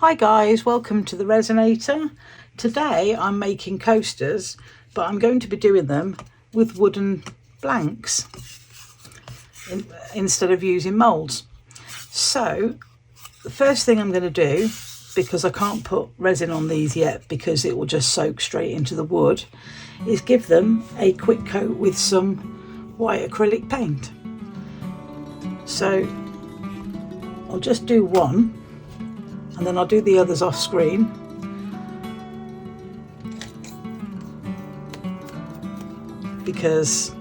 Hi guys, welcome to the Resinator. Today I'm making coasters, but I'm going to be doing them with wooden blanks instead of using moulds. So the first thing I'm going to do, because I can't put resin on these yet because it will just soak straight into the wood, is give them a quick coat with some white acrylic paint. So I'll just do one and then I'll do the others off screen. Because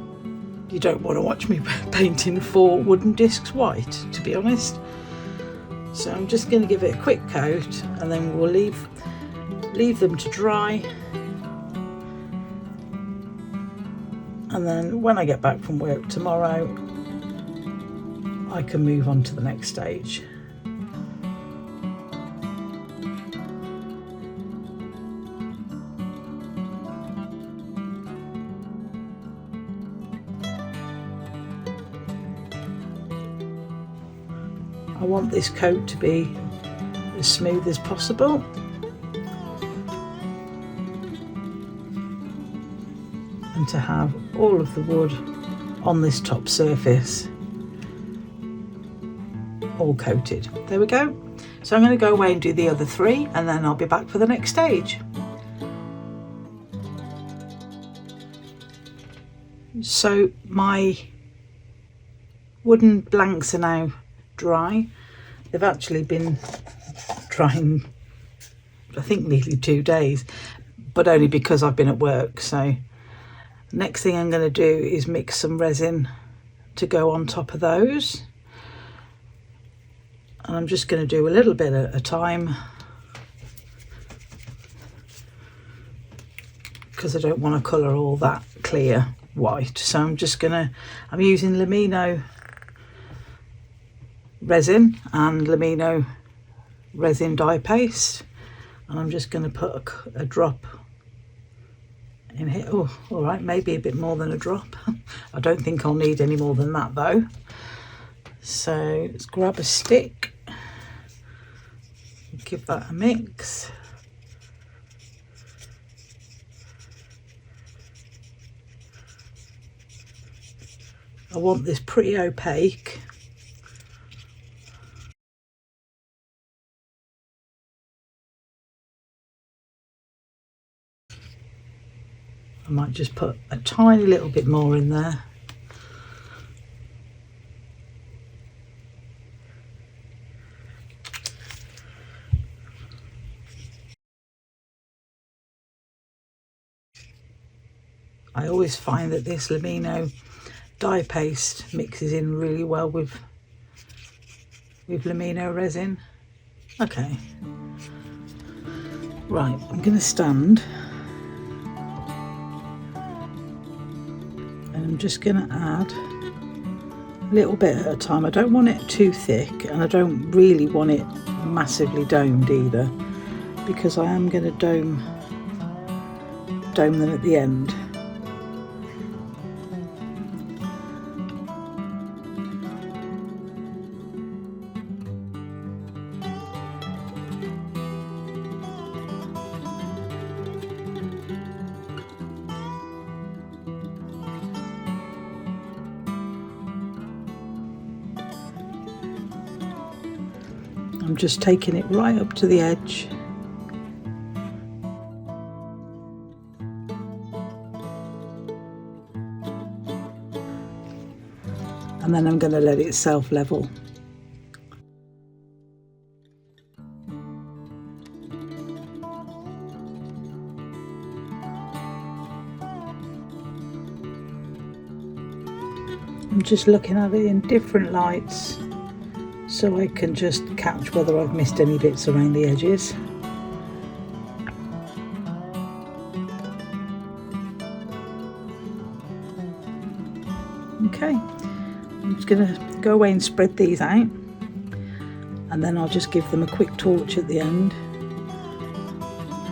you don't want to watch me painting 4 wooden discs white, to be honest. So I'm just going to give it a quick coat and then we'll leave them to dry. And then when I get back from work tomorrow, I can move on to the next stage. I want this coat to be as smooth as possible. And to have all of the wood on this top surface all coated. There we go. So I'm going to go away and do the other 3 and then I'll be back for the next stage. So my wooden blanks are now dry. They've actually been drying, I think, nearly 2 days, but only because I've been at work. So next thing I'm going to do is mix some resin to go on top of those, and I'm just going to do a little bit at a time because I don't want to colour all that clear white. So I'm using Lamino resin and Lamino resin dye paste, and I'm just going to put a drop in here. Oh, all right, maybe a bit more than a drop. I don't think I'll need any more than that though. So let's grab a stick, give that a mix. I want this pretty opaque. I might just put a tiny little bit more in there. I always find that this Lamino dye paste mixes in really well with Lamino resin. Okay, right, I'm going to stand. I'm just going to add a little bit at a time. I don't want it too thick and I don't really want it massively domed either, because I am going to dome them at the end. I'm just taking it right up to the edge. And then I'm going to let it self-level. I'm just looking at it in different lights, so I can just catch whether I've missed any bits around the edges. Okay, I'm just going to go away and spread these out, and then I'll just give them a quick torch at the end.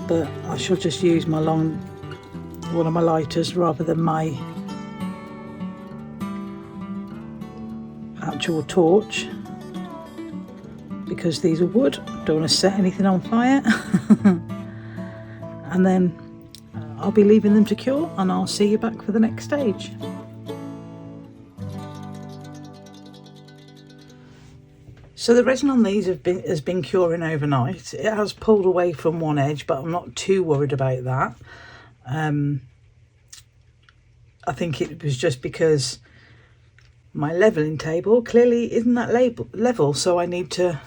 But I shall just use one of my lighters rather than my actual torch. because these are wood, don't want to set anything on fire. And then I'll be leaving them to cure, and I'll see you back for the next stage. So the resin on these has been curing overnight. It has pulled away from one edge, but I'm not too worried about that. I think it was just because my leveling table clearly isn't that level, so I need to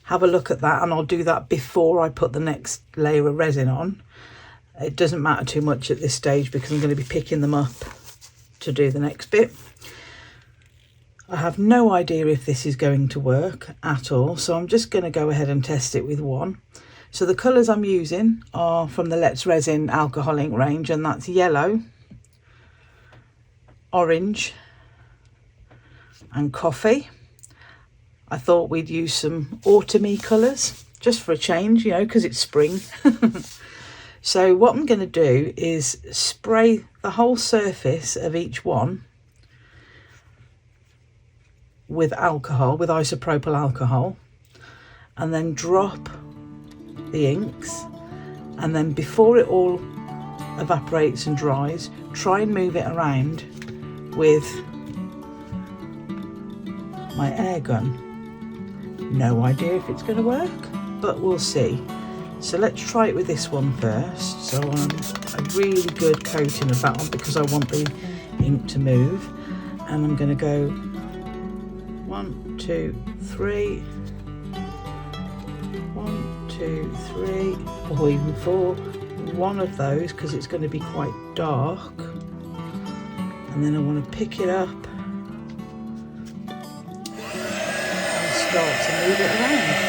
have a look at that, and I'll do that before I put the next layer of resin on. It doesn't matter too much at this stage because I'm going to be picking them up to do the next bit. I have no idea if this is going to work at all, so I'm just going to go ahead and test it with one. So the colours I'm using are from the Let's Resin alcohol ink range, and that's yellow, orange and coffee. I thought we'd use some autumny colours just for a change, you know, because it's spring. So what I'm going to do is spray the whole surface of each one with alcohol, with isopropyl alcohol, and then drop the inks, and then before it all evaporates and dries, try and move it around with my air gun. No idea if it's going to work, but we'll see. So let's try it with this one first. So a really good coating of that one because I want the ink to move, and I'm going to go 1, 2, 3, 1, 2, 3, or even 4. One of those because it's going to be quite dark, and then I want to pick it up and start to move it around.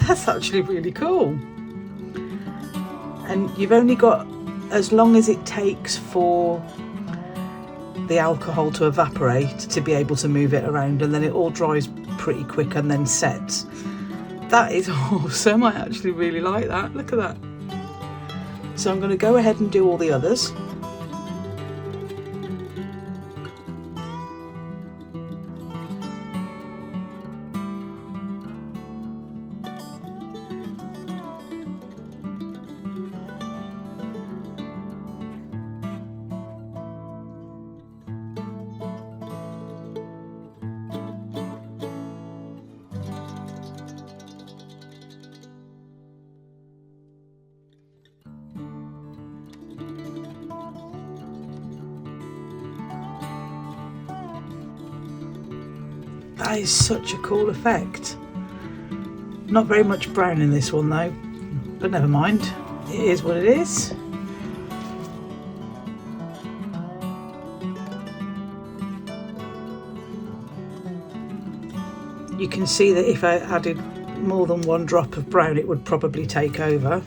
That's actually really cool. And you've only got as long as it takes for the alcohol to evaporate to be able to move it around, and then it all dries pretty quick and then sets. That is awesome. I actually really like that. Look at that. So I'm going to go ahead and do all the others. That is such a cool effect. Not very much brown in this one though, but never mind. It is what it is. You can see that if I added more than one drop of brown, it would probably take over.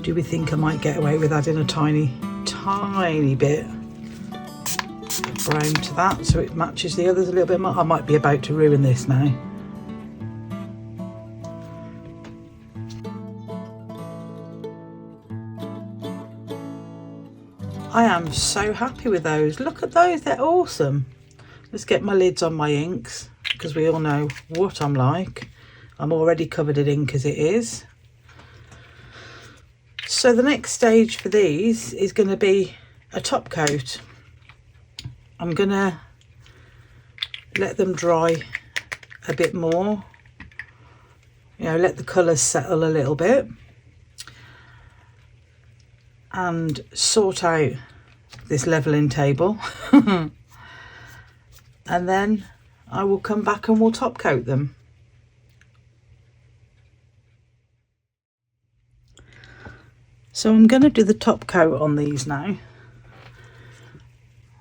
Do we think I might get away with adding a tiny bit of brown to that so it matches the others a little bit more? I might be about to ruin this now. I am so happy with those. Look at those, they're awesome. Let's get my lids on my inks because we all know what I'm like. I'm already covered in ink as it is. So the next stage for these is going to be a top coat. I'm going to let them dry a bit more, you know, let the colours settle a little bit and sort out this leveling table. And then I will come back and we'll top coat them. So I'm going to do the top coat on these now.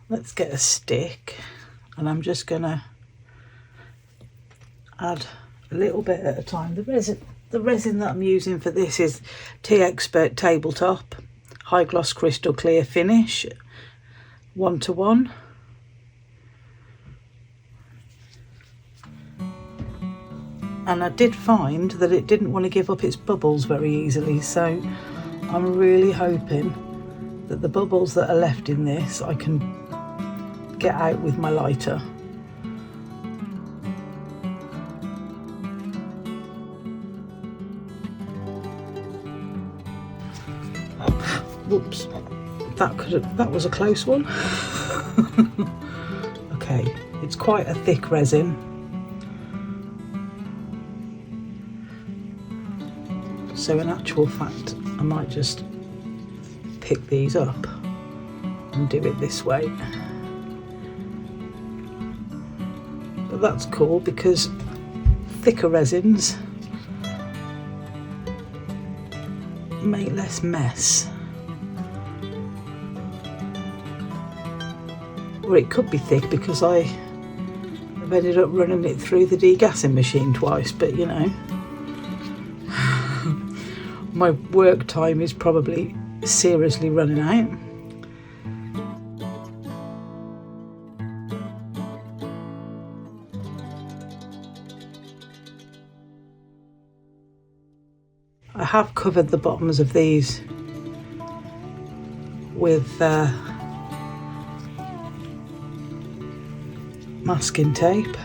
Let's get a stick and I'm just going to add a little bit at a time. The resin that I'm using for this is Tea Expert Tabletop High Gloss Crystal Clear Finish 1:1. And I did find that it didn't want to give up its bubbles very easily, so I'm really hoping that the bubbles that are left in this I can get out with my lighter. Whoops, that was a close one. Okay, it's quite a thick resin. So in actual fact, I might just pick these up and do it this way. But that's cool because thicker resins make less mess. Or it could be thick because I've ended up running it through the degassing machine twice, but you know. My work time is probably seriously running out. I have covered the bottoms of these with masking tape.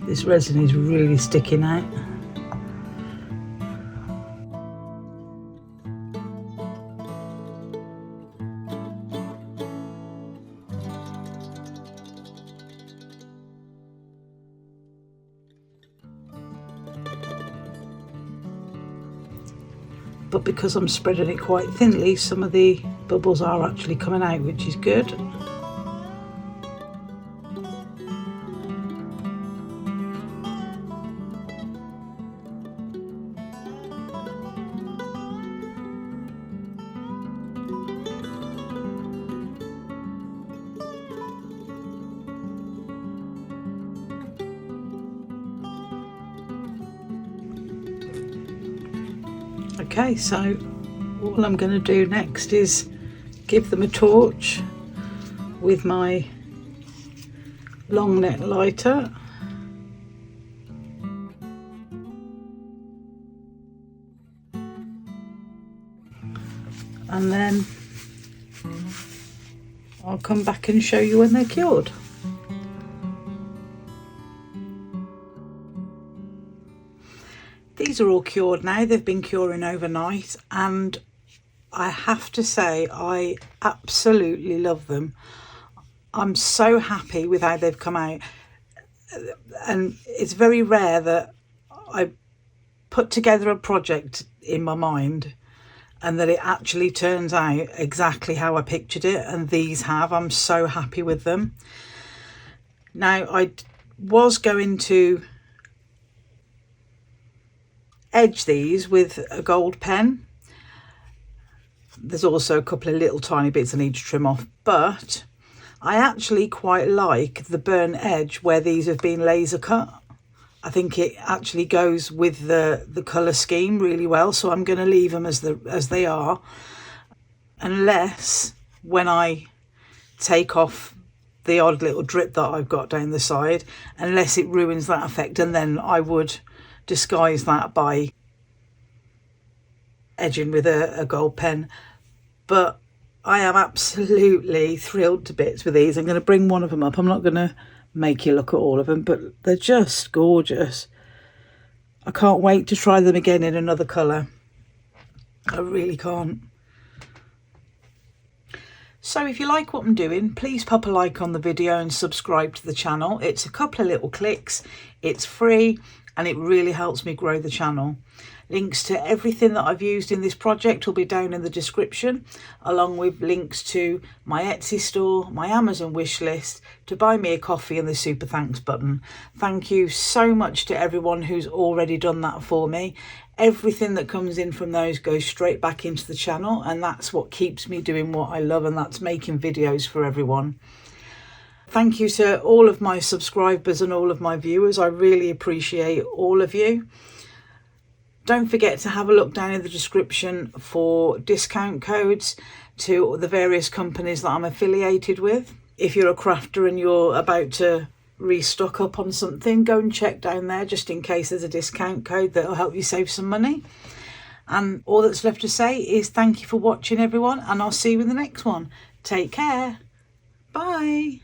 This resin is really sticking out. But because I'm spreading it quite thinly, some of the bubbles are actually coming out, which is good. Okay, so all I'm going to do next is give them a torch with my long neck lighter. And then I'll come back and show you when they're cured. These are all cured now. They've been curing overnight, and I have to say I absolutely love them. I'm so happy with how they've come out, and it's very rare that I put together a project in my mind and that it actually turns out exactly how I pictured it, and these have. I'm so happy with them. Now, I was going to edge these with a gold pen. There's also a couple of little tiny bits I need to trim off, but I actually quite like the burnt edge where these have been laser cut. I think it actually goes with the colour scheme really well, so I'm going to leave them as they are, unless when I take off the odd little drip that I've got down the side, unless it ruins that effect, and then I would disguise that by edging with a gold pen. But I am absolutely thrilled to bits with these. I'm going to bring one of them up. I'm not going to make you look at all of them, but they're just gorgeous. I can't wait to try them again in another colour. I really can't. So if you like what I'm doing, please pop a like on the video and subscribe to the channel. It's a couple of little clicks, it's free, and it really helps me grow the channel. Links to everything that I've used in this project will be down in the description, along with links to my Etsy store, my Amazon wish list, to buy me a coffee, and the super thanks button. Thank you so much to everyone who's already done that for me. Everything that comes in from those goes straight back into the channel, and that's what keeps me doing what I love, and that's making videos for everyone. Thank you to all of my subscribers and all of my viewers. I really appreciate all of you. Don't forget to have a look down in the description for discount codes to the various companies that I'm affiliated with. If you're a crafter and you're about to restock up on something, go and check down there just in case there's a discount code that will help you save some money. And all that's left to say is thank you for watching, everyone, and I'll see you in the next one. Take care. Bye.